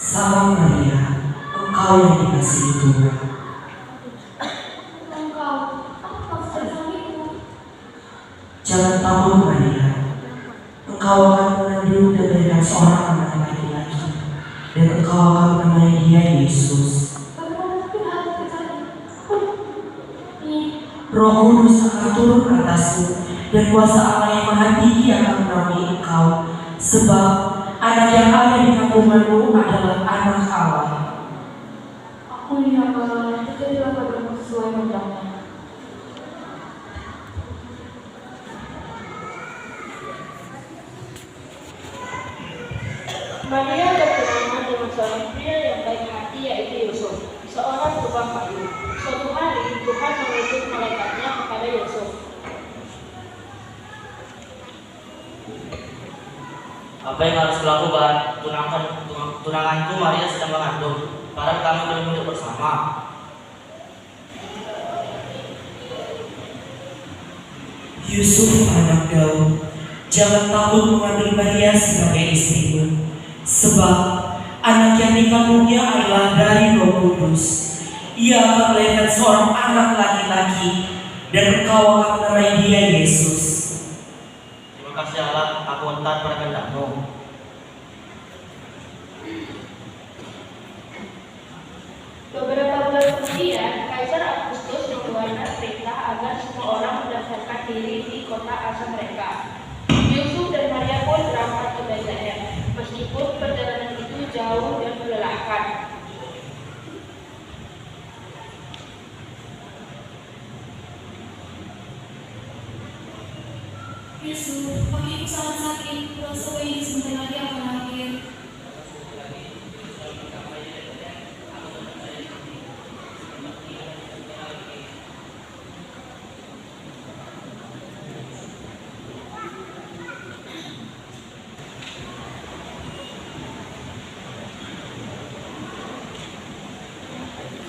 Salam Maria, engkau yang dikasihi Tuhan. Engkau, apa maksud suamiku? Jangan takut Maria, engkau akan mengandung dan melahirkan seorang anak laki-laki, dan engkau akan menamai dia Yesus. Bagaimana mungkin hal itu terjadi? Roh Kudus akan turun atasmu, dan kuasa Allah yang Maha Tinggi akan menaungi engkau, sebab anak yang ada di kandunganmu adalah anak Allah. Aku ini hamba, terjadilah padamu sesuai menjangnya. Maria berkenalan dengan seorang pria yang baik hati, yaitu Yusuf, seorang tukang kayu. Suatu hari Tuhan mengutus malaikatnya kepada Yusuf. Apa yang harus dilakukan? Tunanganku Maria sedang mengandung. Karena kami belum hidup bersama. Yusuf anak Daud, jangan takut mengambil Maria sebagai istrimu, sebab anak yang dikandungnya adalah dari Roh Kudus. Ia akan melahirkan seorang anak laki-laki, dan engkau akan menamai dia Yesus. Terima kasih Allah, aku taat pada kehendak-Mu. Beberapa bulan kemudian, Kaisar Agustus mengeluarkan perintah agar semua orang mendaftarkan diri di kota asal mereka. Yusuf dan Maria pun berangkat ke Betlehem, meskipun perjalanan itu jauh dan melelahkan. Yusuf, kakiku sangat sakit, kurasa ini sebentar lagi akan akhir.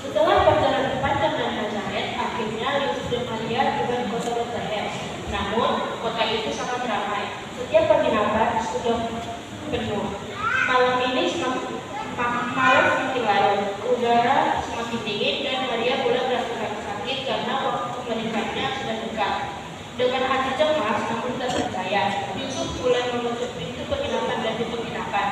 Setelah perjalanan panjang dan Nazaret, akhirnya Yusuf dan Maria tiba di kota Betlehem. Namun, kota itu sangat ramai. Setiap penginapan sudah penuh. Malam semakin larut, udara semakin dingin, dan Maria mulai merasakan sakit karena waktu menikahnya sudah dekat. Dengan hati cemas namun tak percaya, Yusuf mulai mengetuk pintu penginapan dan di penginapan.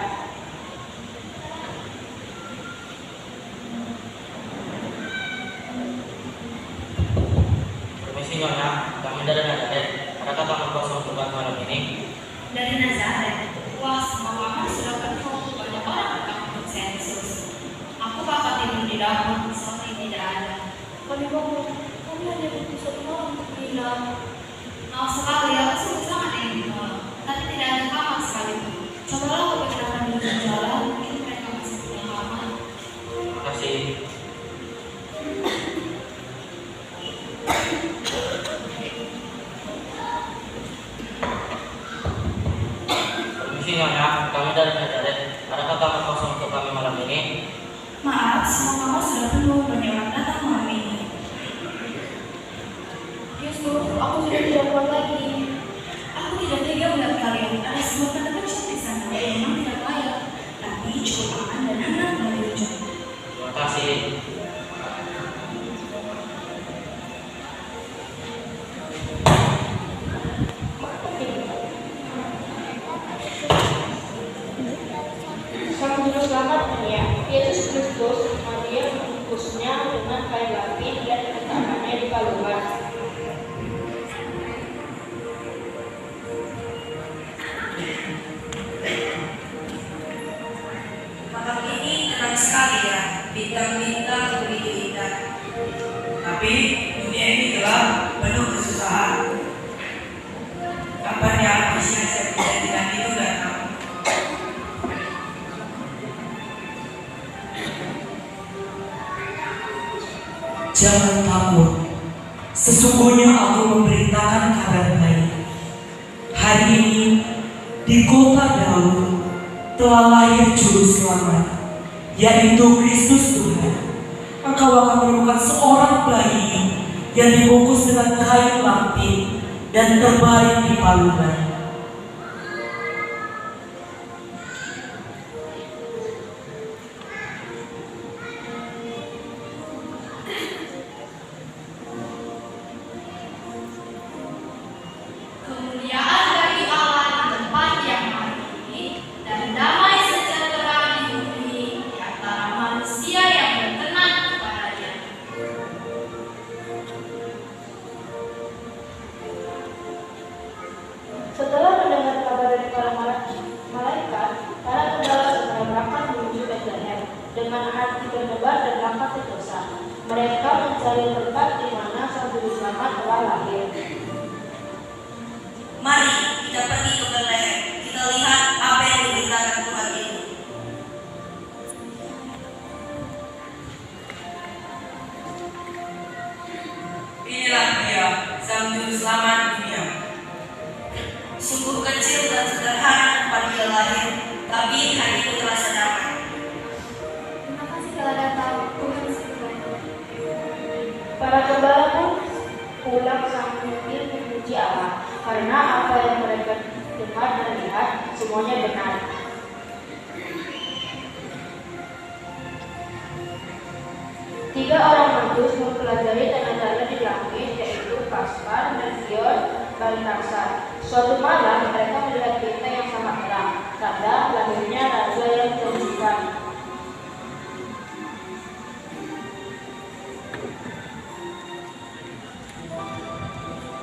Permisi Nyonya, kami dari Nazaret. Adakah kamar kosong untuk malam ini? Dari Nazaret, wah semua kamar sudah penuh, banyak orang datang untuk sensus. Aku bakal tidur di dapur, soalnya tidak ada. Kami hanya butuh satu malam untuk menginap. Maaf sekali, aku sungguh sangat ingin menolong, tapi tidak ada kamar sekalipun. Cobalah aku perkirakan di ujung jalan, mungkin mereka masih punya kamar. Terima kasih. Permisi Nyonya, kami dari Nazaret. Adakah kamar kosong untuk kami malam ini? Maaf, semua kamar sudah penuh, banyak orang datang malam ini. Yusuf, aku sudah tidak kuat lagi. Aku tidak tega melihat kalian, ada sebuah kata kecil di sana, memang tidak layak, tapi cukup aman dan enak dari ujung. Terima kasih. Sang juru selamat dunia, Yesus Kristus, Maria membungkusnya dengan kain lapis dan meletakkannya di palungan. Malam ini terang sekali ya, bintang-bintang begitu indah. Tapi dunia ini gelap, penuh kesusahan. Kabarnya artis yang saya dijadikan itu datang. Jangan takut, sesungguhnya aku memberitakan kabar baik. Hari ini di kota Daud telah lahir juru selamat, yaitu Kristus Tuhan. Engkau akan menemukan seorang bayi yang dibungkus dengan kain lapis dan terbaring di palungan. dengan hati berdebar dan lapar dosa. Mereka mencari tempat di mana Sang Juru Selamat telah lahir. Mari kita pergi ke Bethlehem. Kita lihat apa yang diberitakan Tuhan itu. Inilah dia, Sang Juru Selamat dunia. Sungguh kecil dan sederhana tempat dia lahir, tapi hatiku terasa damai. Terima kasih telah datang, Tuhan Yesus. Para gembala pun pulang sambil memuji Allah, karena apa yang mereka dengar dan lihat semuanya benar. Tiga orang majus mempelajari tanda-tanda di langit, yaitu Kaspar, Melchior, Balthasar. Suatu malam mereka melihat bintang yang sangat terang, tanda lahirnya raja yang dijanjikan.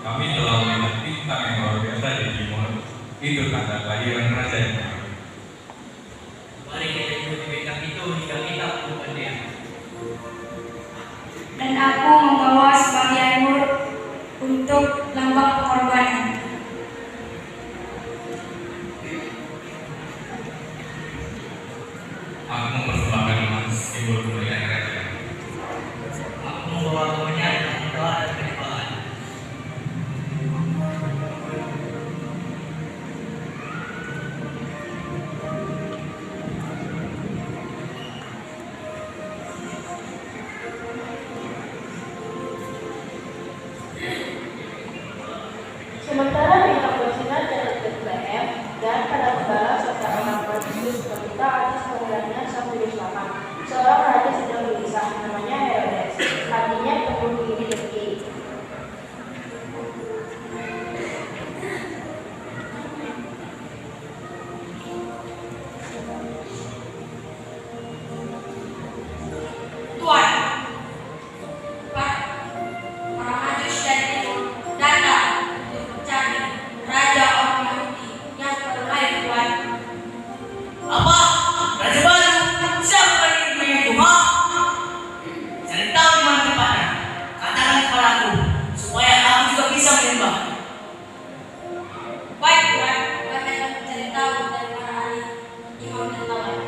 Kami telah melihat bintang yang luar biasa di timur. Itu tanda kelahiran raja yang baru. Mari kita ikuti bintang itu hingga kita menemukan dia. Dan aku membawa sebagian mur untuk lambang pengorbanan. Aku mempersembahkan emas simbol kemuliaan raja. Aku membawa kemenyan yang doa dan penyembahan. Sementara bintang bersinar dari Bethlehem dan para gembala serta orang majus meminta atas kelahirannya Sang Juru Selamat. Seorang raja sedang gelisah, namanya Herodes. Hatinya penuh iri dengki. Tuan, para majus dan timur datang untuk mencari raja orang Yahudi yang baru lahir, Tuan. Apa? Raja baru? Siapa yang ingin itu? Cari tahu di mana tempatnya. Katakan kepada aku, supaya aku juga bisa menyembah. Baik, Tuan, kami akan mencari tahu dari para ahli imam dan Taurat.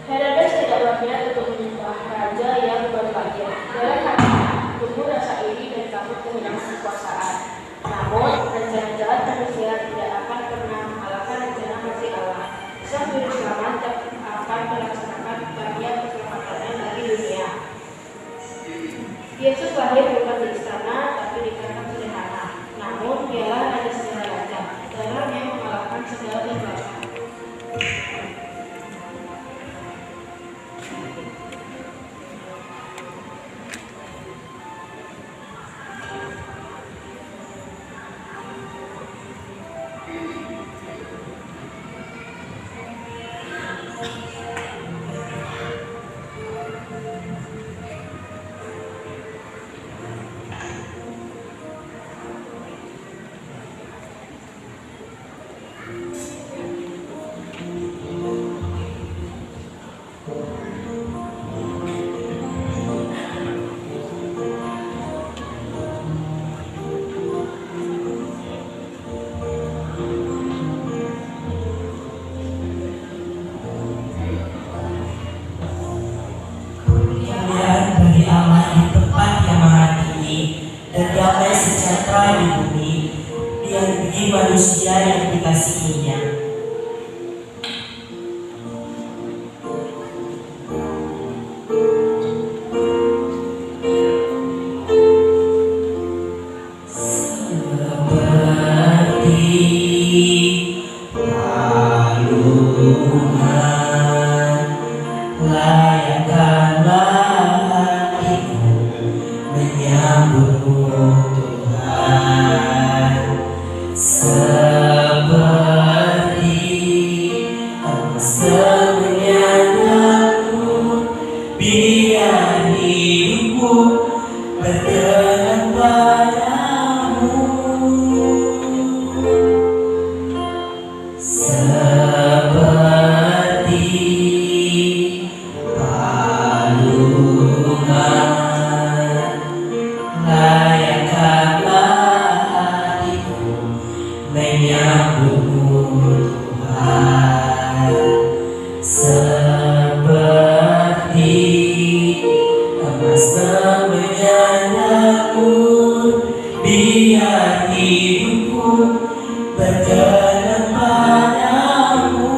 Herodes tidak berniat untuk menyembah raja yang baru lahir. Dalam hatinya tumbuh rasa iri dan takut kehilangan kekuasaan. Namun, rencana jahat manusia tidak akan pernah mengalahkan rencana kasih Allah. Sang Juru Selamat akan melaksanakan karya keselamatannya dari dunia. Yesus lahir bukan di istana, tapi di kandang sederhana. Namun, dialah raja segala raja, dalam yang mengalahkan segala kekuasaan. Kemuliaan bagi Allah di tempat yang maha tinggi dan damai sejahtera di bumi bagi manusia yang dikasihinya. Seperti palungan layakkanlah hatiku menyambutmu Tuhan, seperti emas menyalaku, biar hidupku berkenan padamu. Seperti menyambutmu Tuhan, seperti emas bermenyalaku, biar hidupku berkenan padamu.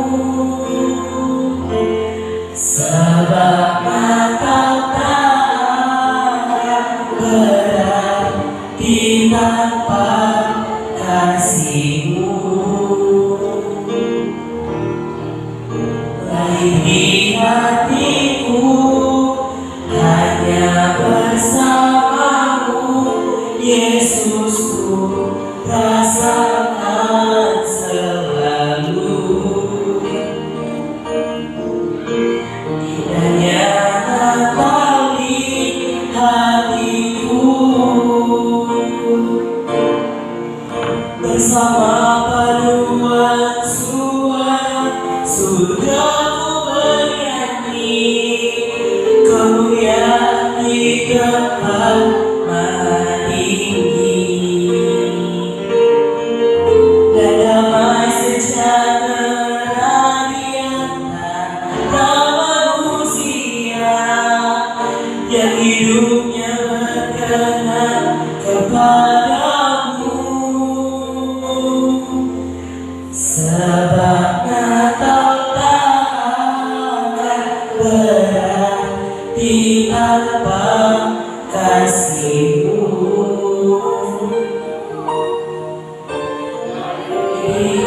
Sebab mata tak berarti tanpa kasihmu. Lahir di hatiku hanya bersamamu, Yesusku rasakan selalu. Indahnya Natal di hatiku, bersama paduan suara surgaku bernyanyi, kemuliaan di tempat maha tinggi, dan damai sejahtera di antara manusia yang hidupnya berkenan kepadamu. Sebab Natal tak akan berarti tanpa kasihmu. Di